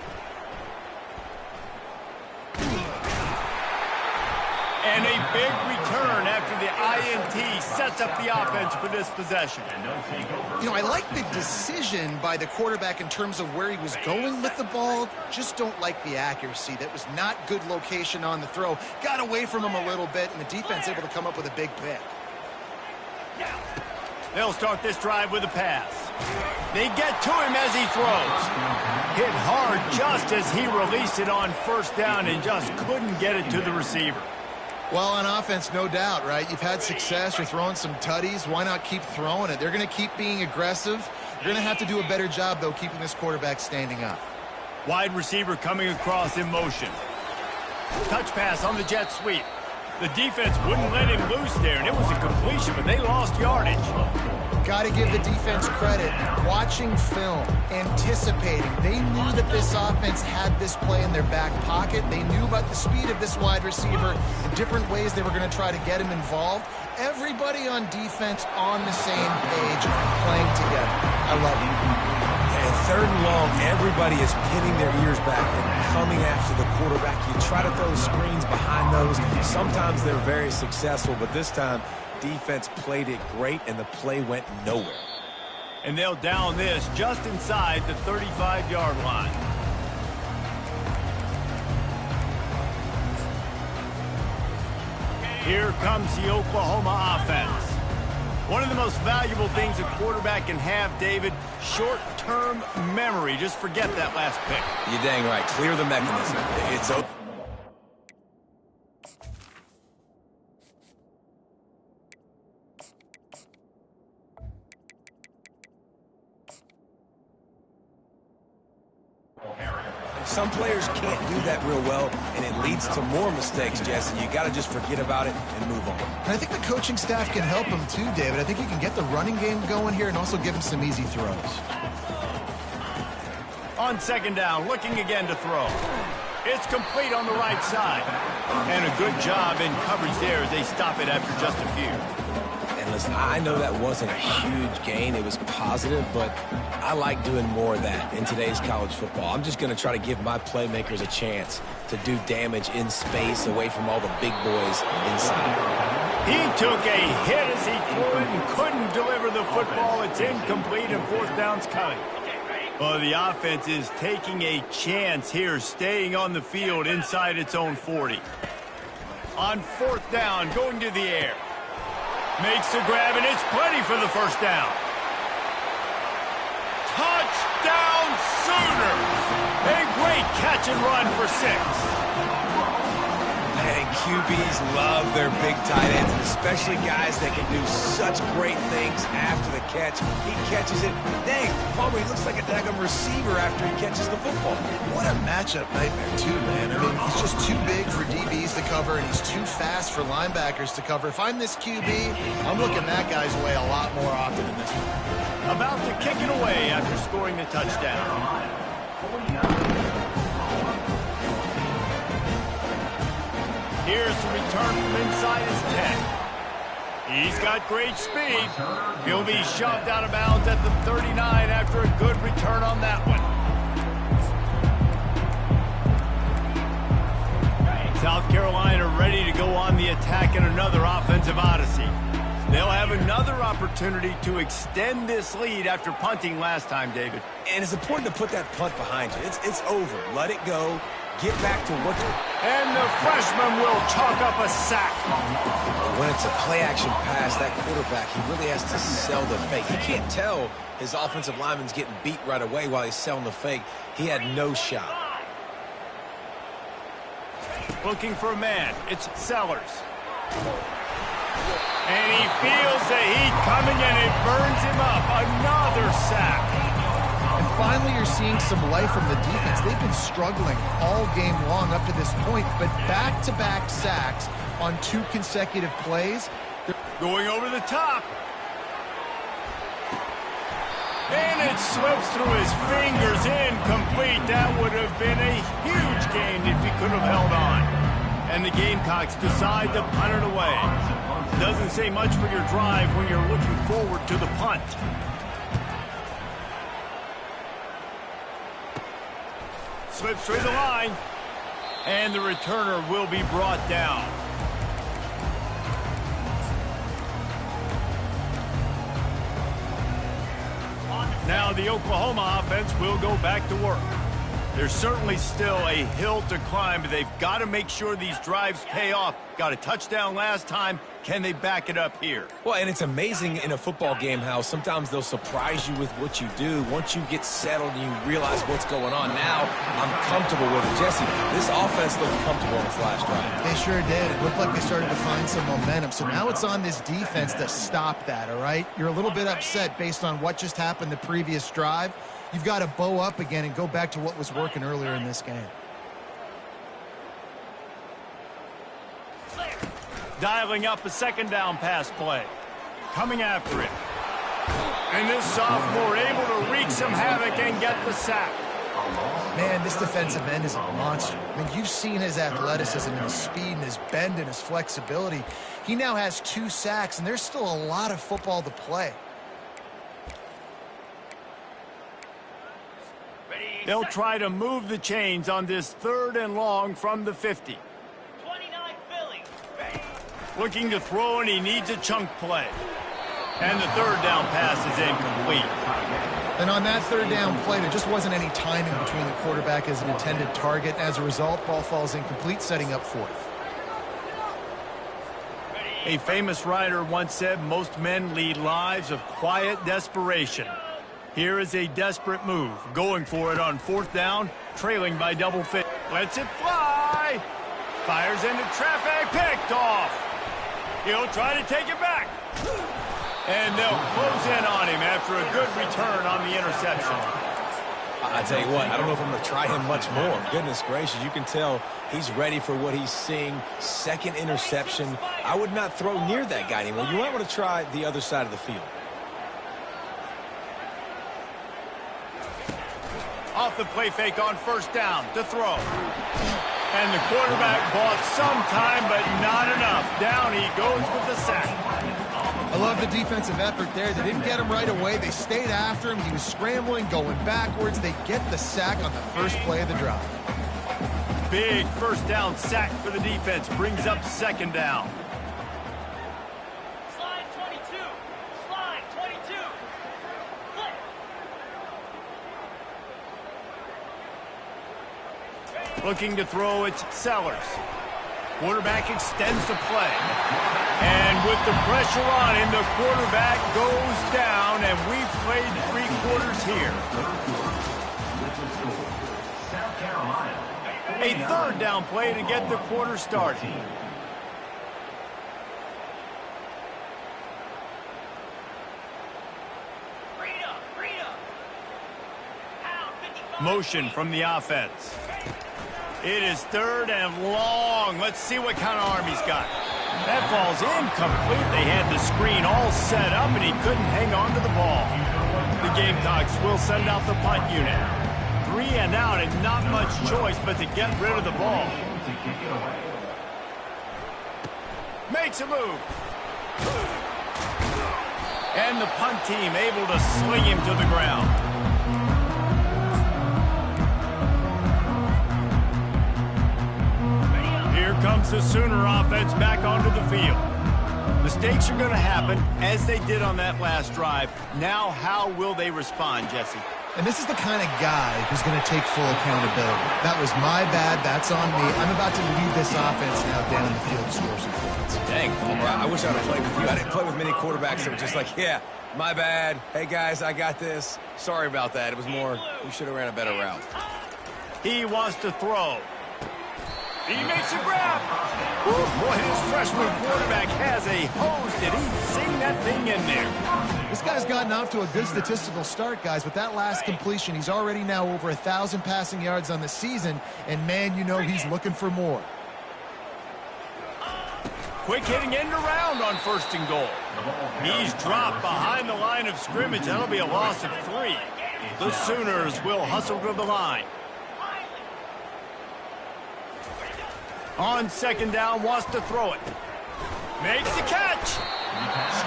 And a big return after the INT sets up the offense for this possession. You know, I like the decision by the quarterback in terms of where he was going with the ball. Just don't like the accuracy. That was not good location on the throw. Got away from him a little bit, and the defense able to come up with a big pick. They'll start this drive with a pass. They get to him as he throws. Hit hard just as he released it on first down and just couldn't get it to the receiver. Well, on offense, no doubt, right? You've had success. You're throwing some tutties. Why not keep throwing it? They're going to keep being aggressive. You're going to have to do a better job, though, keeping this quarterback standing up. Wide receiver coming across in motion. Touch pass on the jet sweep. The defense wouldn't let him loose there, and it was a completion, but they lost yardage. Got to give the defense credit. Watching film, anticipating. They knew that this offense had this play in their back pocket. They knew about the speed of this wide receiver, the different ways they were going to try to get him involved. Everybody on defense on the same page, playing together. I love it. And third and long, everybody is pinning their ears back and coming after the quarterback. You try to throw screens behind those. Sometimes they're very successful, but this time, defense played it great, and the play went nowhere. And they'll down this just inside the 35-yard line. Here comes the Oklahoma offense. One of the most valuable things a quarterback can have, David, short-term memory. Just forget that last pick. You're dang right. Clear the mechanism. It's over. Some players can't do that real well, and it leads to more mistakes, Jesse. You got to just forget about it and move on. And I think the coaching staff can help him too, David. I think he can get the running game going here and also give him some easy throws. On second down, looking again to throw. It's complete on the right side. And a good job in coverage there as they stop it after just a few. And listen, I know that wasn't a huge gain. It was positive, but I like doing more of that in today's college football. I'm just going to try to give my playmakers a chance to do damage in space away from all the big boys inside. He took a hit as he threw it and couldn't deliver the football. It's incomplete and fourth down's coming. Well, the offense is taking a chance here, staying on the field inside its own 40. On fourth down, going to the air. Makes the grab, and it's plenty for the first down. Touchdown Sooners! A great catch and run for 6. And QBs love their big tight ends, especially guys that can do such great things after the catch. He catches it. Dang, Palmer, he looks like a daggum receiver after he catches the football. What a matchup nightmare, too, man. I mean, he's just too big for DBs to cover, and he's too fast for linebackers to cover. If I'm this QB, I'm looking that guy's way a lot more often than this one. About to kick it away after scoring the touchdown. Here's the return from inside his 10. He's got great speed. He'll be shoved out of bounds at the 39 after a good return on that one. South Carolina ready to go on the attack in another offensive odyssey. They'll have another opportunity to extend this lead after punting last time, David. And it's important to put that punt behind you. It's over. Let it go. Get back to what you... And the freshman will chalk up a sack. When it's a play-action pass, that quarterback, he really has to sell the fake. He can't tell his offensive lineman's getting beat right away while he's selling the fake. He had no shot. Looking for a man. It's Sellers. And he feels the heat coming, and it burns him up. Another sack. And finally, you're seeing some life from the defense. They've been struggling all game long up to this point, but back-to-back sacks on 2 consecutive plays. Going over the top. And it slips through his fingers, incomplete. That would have been a huge gain if he could have held on. And the Gamecocks decide to punt it away. Doesn't say much for your drive when you're looking forward to the punt. Slips through the line, and the returner will be brought down. Now the Oklahoma offense will go back to work. There's certainly still a hill to climb, but they've got to make sure these drives pay off. Got a touchdown last time, Can they back it up here? Well, and it's amazing in a football game how sometimes they'll surprise you with what you do. Once you get settled and you realize what's going on, now I'm comfortable with it. Jesse, this offense looked comfortable on this last drive. They sure did. It looked like they started to find some momentum. So now it's on this defense to stop that, all right? You're a little bit upset based on what just happened the previous drive. You've got to bow up again and go back to what was working earlier in this game. Dialing up a second down pass play. Coming after it. And this sophomore able to wreak some havoc and get the sack. Man, this defensive end is a monster. I mean, you've seen his athleticism and his speed and his bend and his flexibility. He now has 2 sacks, and there's still a lot of football to play. They'll try to move the chains on this 3rd and long from the 50. 29 Philly. Ready. Looking to throw, and he needs a chunk play. And the 3rd down pass is incomplete. And on that 3rd down play, there just wasn't any timing between the quarterback as an intended target. As a result, ball falls incomplete, setting up 4th. A famous writer once said, most men lead lives of quiet desperation. Here is a desperate move, going for it on 4th down, trailing by double fit. Lets it fly. Fires into traffic, picked off. He'll try to take it back. And they'll close in on him after a good return on the interception. I tell you what, I don't know if I'm going to try him much more. Goodness gracious, you can tell he's ready for what he's seeing. 2nd interception. I would not throw near that guy anymore. You might want to try the other side of the field. Off the play fake on 1st down to throw. And the quarterback bought some time, but not enough. Down he goes with the sack. I love the defensive effort there. They didn't get him right away. They stayed after him. He was scrambling, going backwards. They get the sack on the first play of the drive. Big 1st down sack for the defense. Brings up 2nd down. Slide 22. Slide 22. Flip. Looking to throw, it's Sellers. Quarterback extends the play. And with the pressure on him, the quarterback goes down, and we've played 3 quarters here. South Carolina. A 3rd down play to get the quarter started. Motion from the offense. It is 3rd and long. Let's see what kind of arm he's got. That ball's incomplete. They had the screen all set up, and he couldn't hang on to the ball. The Gamecocks will send out the punt unit. 3 and out, and not much choice but to get rid of the ball. Makes a move. And the punt team able to sling him to the ground. Here comes the Sooner offense back onto the field. Mistakes are going to happen, as they did on that last drive. Now, how will they respond, Jesse? And this is the kind of guy who's going to take full accountability. That was my bad. That's on me. I'm about to lead this offense now down the field to score some points. Dang, Fulmer, I wish I would have played with you. I didn't play with many quarterbacks that were just like, yeah, my bad. Hey, guys, I got this. Sorry about that. It was more, we should have ran a better route. He wants to throw. He makes a grab. Ooh, boy, his freshman quarterback has a hose. Did he sing that thing in there? This guy's gotten off to a good statistical start, guys. With that last completion, he's already now over 1,000 passing yards on the season. And, man, you know he's looking for more. Quick hitting end around on 1st and goal. He's dropped behind the line of scrimmage. That'll be a loss of 3. The Sooners will hustle to the line. On 2nd down, wants to throw it. Makes the catch.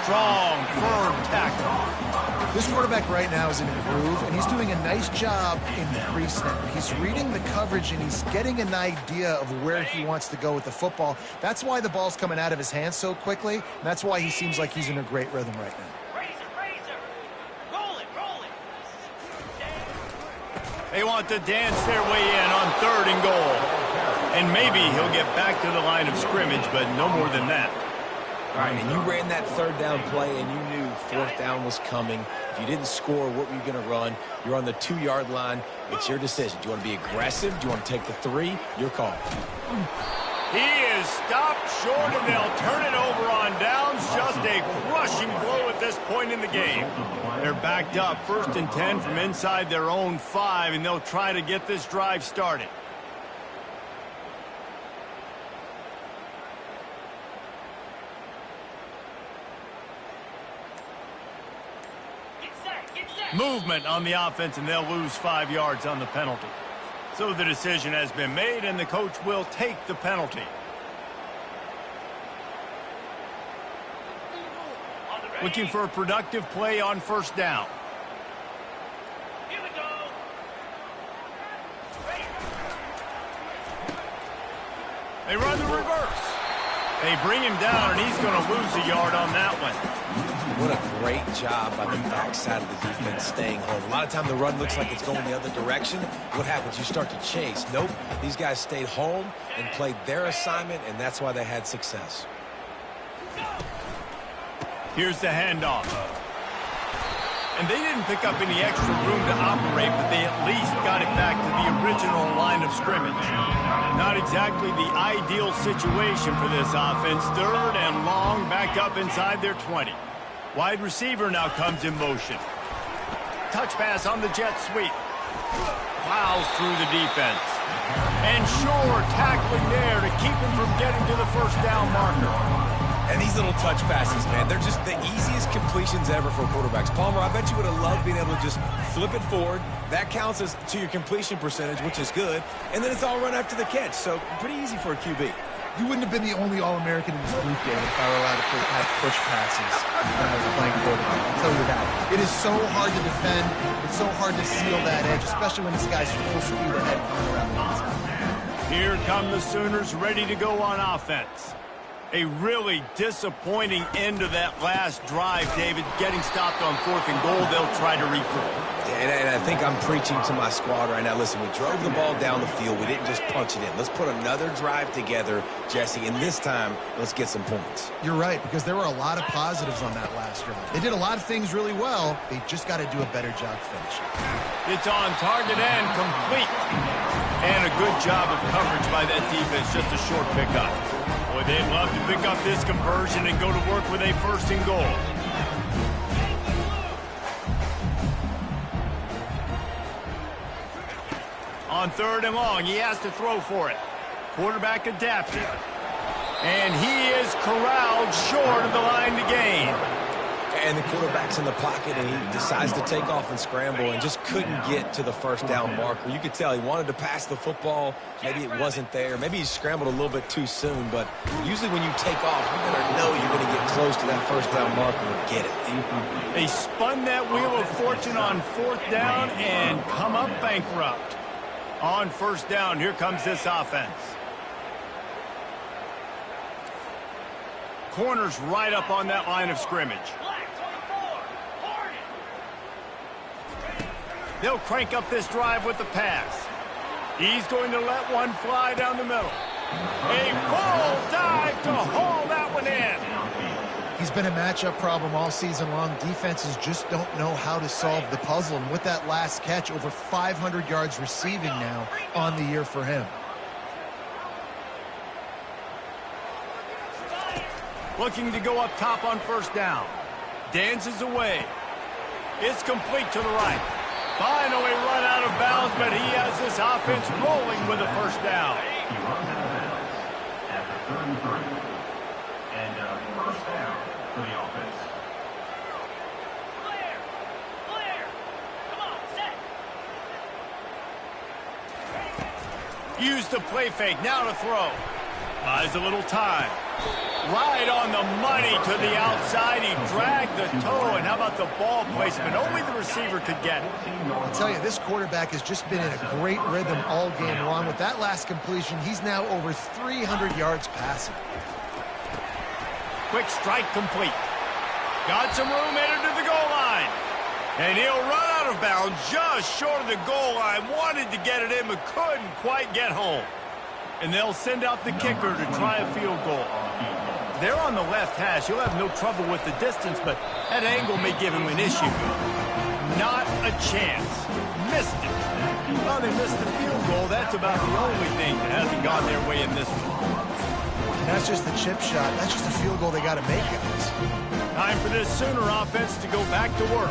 Strong, firm tackle. This quarterback right now is in a groove, and he's doing a nice job in pre-snap. He's reading the coverage, and he's getting an idea of where he wants to go with the football. That's why the ball's coming out of his hands so quickly, and that's why he seems like he's in a great rhythm right now. Razor. Roll it. They want to dance their way in on 3rd and goal. And maybe he'll get back to the line of scrimmage, but no more than that. All right, and you ran that third down play, and you knew fourth down was coming. If you didn't score, what were you going to run? You're on the 2-yard line. It's your decision. Do you want to be aggressive? Do you want to take the 3? Your call. He is stopped short, and they'll turn it over on downs. Just a crushing blow at this point in the game. They're backed up 1st and 10 from inside their own 5, and they'll try to get this drive started. Movement on the offense, and they'll lose 5 yards on the penalty. So the decision has been made, and the coach will take the penalty. Looking for a productive play on 1st down. Here we go. They run the reverse. They bring him down, and he's going to lose a yard on that one. What a great job by the backside of the defense staying home. A lot of time the run looks like it's going the other direction. What happens? You start to chase. Nope. These guys stayed home and played their assignment, and that's why they had success. Here's the handoff. And they didn't pick up any extra room to operate, but they at least got it back to the original line of scrimmage. Not exactly the ideal situation for this offense. 3rd and long, back up inside their 20. Wide receiver now comes in motion. Touch pass on the jet sweep. Plows through the defense. And Shore tackling there to keep him from getting to the 1st down marker. And these little touch passes, man, they're just the easiest completions ever for quarterbacks. Palmer, I bet you would have loved being able to just flip it forward. That counts as to your completion percentage, which is good. And then it's all run after the catch. So pretty easy for a QB. You wouldn't have been the only All-American in this group game if I were allowed to have push passes when I was playing quarterback. I'll tell you that. It is so hard to defend. It's so hard to seal that edge, especially when this guy's full speed ahead coming around the inside. Here come the Sooners ready to go on offense. A really disappointing end to that last drive, David. Getting stopped on 4th and goal, they'll try to regroup. And I think I'm preaching to my squad right now. Listen, we drove the ball down the field. We didn't just punch it in. Let's put another drive together, Jesse, and this time, let's get some points. You're right, because there were a lot of positives on that last drive. They did a lot of things really well. They just got to do a better job finishing. It's on target and complete. And a good job of coverage by that defense. Just a short pickup. Boy, they'd love to pick up this conversion and go to work with a 1st and goal. On 3rd and long, he has to throw for it. Quarterback adapted. And he is corralled short of the line to gain. And the quarterback's in the pocket, and he decides to take off and scramble and just couldn't get to the 1st down marker. You could tell he wanted to pass the football. Maybe it wasn't there. Maybe he scrambled a little bit too soon. But usually when you take off, you better know you're going to get close to that 1st down marker and get it. They spun that wheel of fortune on 4th down and come up bankrupt. On 1st down, here comes this offense. Corners right up on that line of scrimmage. They'll crank up this drive with the pass. He's going to let one fly down the middle. A full dive to haul that one in. He's been a matchup problem all season long. Defenses just don't know how to solve the puzzle. And with that last catch, over 500 yards receiving now on the year for him. Looking to go up top on 1st down. Dances away. It's complete to the right. Finally run out of bounds, but he has this offense rolling with a 1st down. He runs out of bounds at the 33. And 1st down for the offense. Clear! Clear! Come on, set! Use the play fake, now to throw. Buys a little time. Right on the money to the outside. He dragged the toe, and how about the ball placement? Only the receiver could get it. I'll tell you, this quarterback has just been in a great rhythm all game long. With that last completion, he's now over 300 yards passing. Quick strike complete. Got some room headed to the goal line. And he'll run out of bounds just short of the goal line. Wanted to get it in, but couldn't quite get home. And they'll send out the kicker to try a field goal. They're on the left hash. He'll have no trouble with the distance, but that angle may give him an issue. Not a chance. Missed it. Well, they missed the field goal. That's about the only thing that hasn't gone their way in this one. And that's just the chip shot. That's just a field goal they got to make, guys. Time for this Sooner offense to go back to work.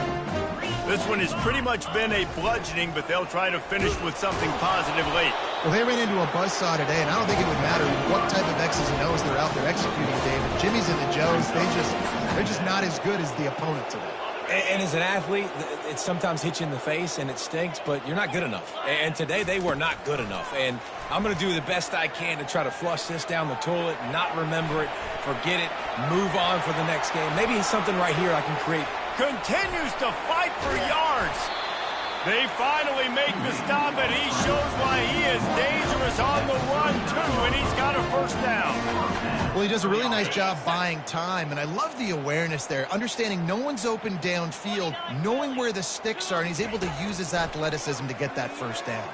This one has pretty much been a bludgeoning, but they'll try to finish with something positive late. Well, they ran into a buzzsaw today, and I don't think it would matter what type of X's and O's they're out there executing, David. Jimmy's and the Joes, they're just not as good as the opponent today. And as an athlete, it sometimes hits you in the face, and it stinks, but you're not good enough. And today, they were not good enough. And I'm going to do the best I can to try to flush this down the toilet, not remember it, forget it, move on for the next game. Maybe something right here I can create. Continues to fight for yards. They finally make the stop, and he shows why he is dangerous on the run, too, and he's got a first down. Well, he does a really nice job buying time, and I love the awareness there, understanding no one's open downfield, knowing where the sticks are, and he's able to use his athleticism to get that first down.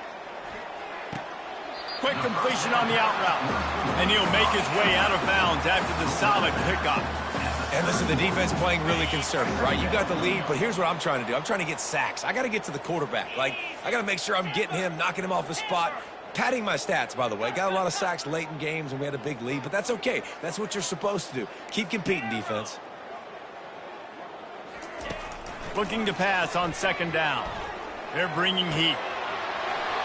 Quick completion on the out route, and he'll make his way out of bounds after the solid pickup. And listen, the defense playing really conservative, right? You got the lead, but here's what I'm trying to do. I'm trying to get sacks. I got to get to the quarterback. Like, I got to make sure I'm getting him, knocking him off his spot. Padding my stats, by the way. Got a lot of sacks late in games, and we had a big lead, but that's okay. That's what you're supposed to do. Keep competing, defense. Looking to pass on second down. They're bringing heat.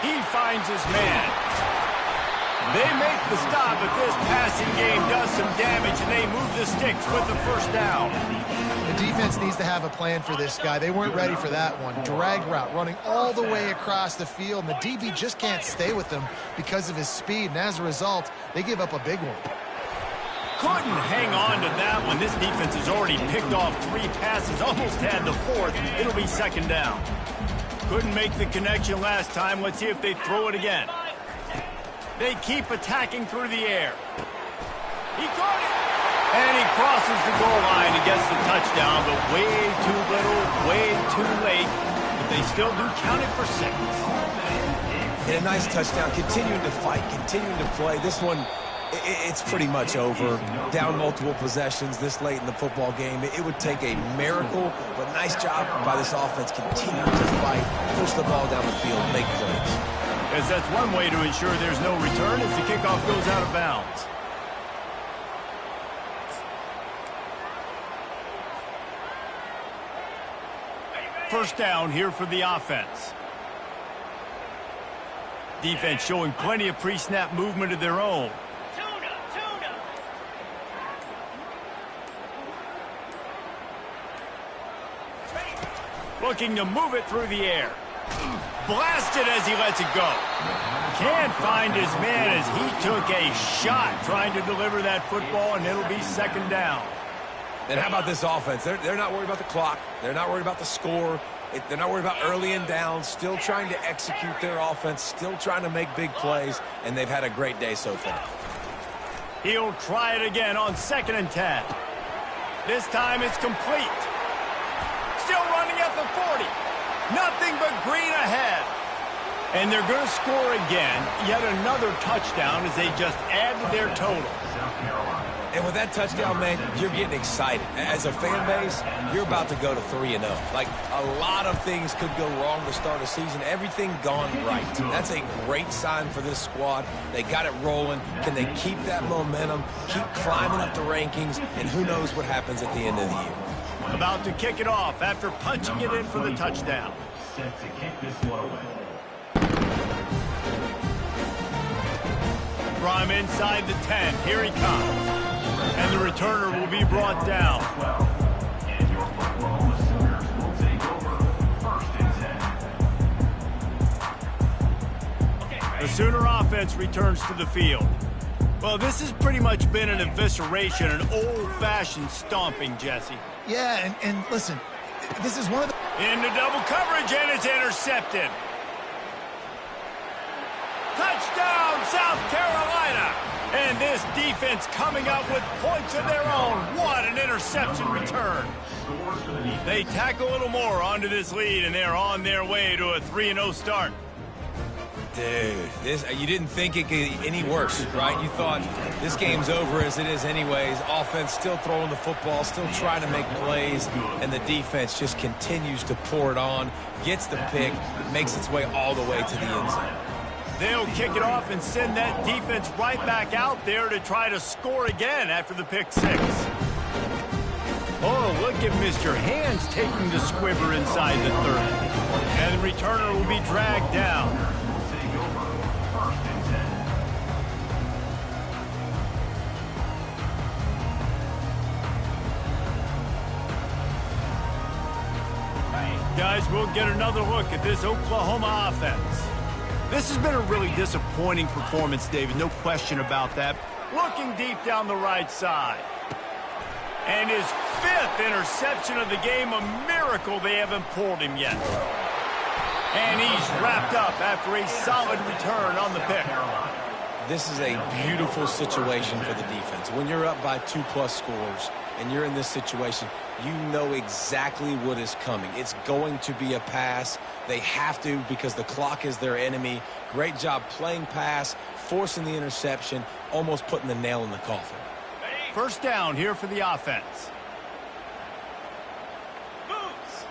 He finds his man. They make the stop, but this passing game does some damage, and they move the sticks with the first down. The defense needs to have a plan for this guy. They weren't ready for that one. Drag route, running all the way across the field, and the DB just can't stay with him because of his speed, and as a result, they give up a big one. Couldn't hang on to that one. This defense has already picked off 3 passes, almost had the 4th. It'll be second down. Couldn't make the connection last time. Let's see if they throw it again. They keep attacking through the air. He caught it. And he crosses the goal line and gets the touchdown, but way too little, way too late. But they still do count it for 6. And a nice touchdown. Continuing to fight, continuing to play. This one, it's pretty much over. Down multiple possessions this late in the football game. It would take a miracle, but nice job by this offense continuing to fight, push the ball down the field, make plays. As that's one way to ensure there's no return as the kickoff goes out of bounds. First down here for the offense. Defense showing plenty of pre-snap movement of their own. Looking to move it through the air. Blasted as he lets it go. Can't find his man as he took a shot trying to deliver that football, and it'll be second down. And how about this offense? They're not worried about the clock. They're not worried about the score. They're not worried about early and down. Still trying to execute their offense. Still trying to make big plays, and they've had a great day so far. He'll try it again on 2nd and 10. This time it's complete. Still running at the 40. Nothing but green ahead. And they're going to score again. Yet another touchdown as they just add to their total. And with that touchdown, man, you're getting excited. As a fan base, you're about to go to 3-0. Like, a lot of things could go wrong to start a season. Everything gone right. That's a great sign for this squad. They got it rolling. Can they keep that momentum, keep climbing up the rankings, and who knows what happens at the end of the year. About to kick it off after punching it in for the touchdown. Set to kick this one away. From inside the 10, here he comes. And the returner will be brought down. And your Oklahoma Sooners will take over 1st and 10. The Sooner offense returns to the field. Well, this has pretty much been an evisceration, an old-fashioned stomping, Jesse. Yeah, and listen, this is one of the... Into double coverage, and it's intercepted. Touchdown, South Carolina! And this defense coming up with points of their own. What an interception return. They tack a little more onto this lead, and they're on their way to a 3-0 start. Dude, you didn't think it could get any worse, right? You thought this game's over as it is anyways. Offense still throwing the football, still trying to make plays, and the defense just continues to pour it on, gets the pick, makes its way all the way to the end zone. They'll kick it off and send that defense right back out there to try to score again after the pick six. Oh, look at Mr. Hands taking the squibber inside the 30. And the returner will be dragged down. Guys, we'll get another look at this Oklahoma offense. This has been a really disappointing performance, David, no question about that. Looking deep down the right side. And his 5th interception of the game, a miracle they haven't pulled him yet. And he's wrapped up after a solid return on the pick. This is a beautiful situation for the defense. When you're up by 2+ scores and you're in this situation, you know exactly what is coming. It's going to be a pass. They have to because the clock is their enemy. Great job playing pass, forcing the interception, almost putting the nail in the coffin. First down here for the offense. Moves.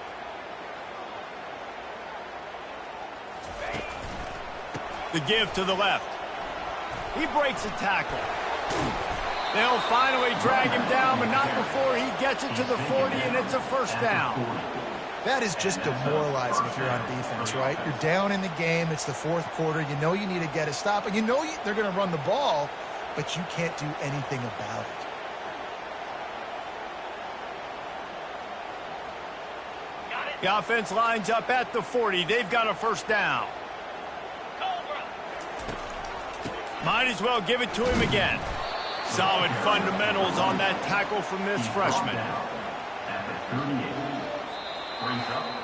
The give to the left. He breaks a tackle. They'll finally drag him down, but not before he gets it to the 40, and it's a first down. That is just demoralizing if you're on defense, right? You're down in the game. It's the 4th quarter. You know you need to get a stop, and you know they're going to run the ball, but you can't do anything about it. The offense lines up at the 40. They've got a first down. Cobra. Might as well give it to him again. Solid fundamentals on that tackle from this freshman. At the 38. Brings up